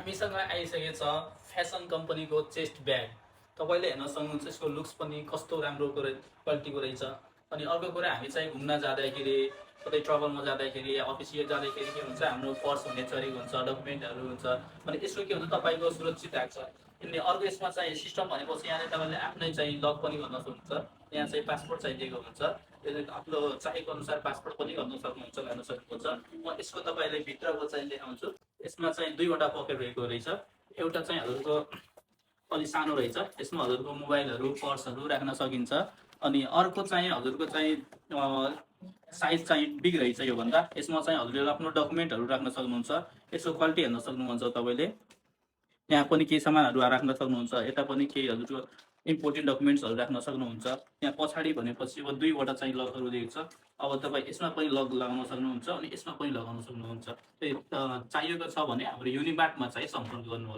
हामीसँग आइसकेको छ फेसन कम्पनीको चेस्ट ब्याग। तपाईँले हेर्न सक्नुहुन्छ यसको लुक्स पनि कस्तो राम्रो क्वालिटीको रहेछ। अनि अर्को कुरा हामी चाहिँ घुम्न जाँदाखेरि कतै ट्राभलमा जाँदाखेरि या अफिसियल जाँदाखेरि के हुन्छ हाम्रो पर्स हुने चोरी हुन्छ, डकुमेन्टहरू हुन्छ। अनि यसको के हुन्छ तपाईँको सुरक्षित राख्छ। अनि अर्को यसमा चाहिँ सिस्टम भनेपछि यहाँले तपाईँले आफ्नै चाहिँ लक पनि गर्न सक्नुहुन्छ। यहाँ चाहिँ पासपोर्ट चाहिएको हुन्छ। त्यसले आफ्नो चाहेको अनुसार पासपोर्ट पनि गर्न सक्नुहुन्छ, लान सक्नुहुन्छ। म यसको तपाईँले भित्रको चाहिँ देखाउँछु। यसमा चाहिँ दुईवटा पकेट रहेको रहेछ। एउटा चाहिँ हजुरको अलि सानो रहेछ, यसमा हजुरको मोबाइलहरू पर्सहरू राख्न सकिन्छ। अनि अर्को चाहिँ हजुरको चाहिँ साइज चाहिँ बिग रहेछ योभन्दा। यसमा चाहिँ हजुरले आफ्नो डकुमेन्टहरू राख्न सक्नुहुन्छ। यसको क्वालिटी हेर्न सक्नुहुन्छ तपाईँले। यहाँ पनि केही सामानहरू राख्न सक्नुहुन्छ, यता पनि केही हजुरको इम्पोर्टेन्ट डकुमेन्ट्सहरू राख्न सक्नुहुन्छ। यहाँ पछाडि भनेपछि अब दुईवटा चाहिँ लकहरू दिएको छ। अब तपाईँ यसमा पनि लक लगाउन सक्नुहुन्छ अनि यसमा पनि लगाउन सक्नुहुन्छ। चाहिएको छ भने हाम्रो युनिमार्टमा चाहिँ सम्पर्क गर्नुहोला।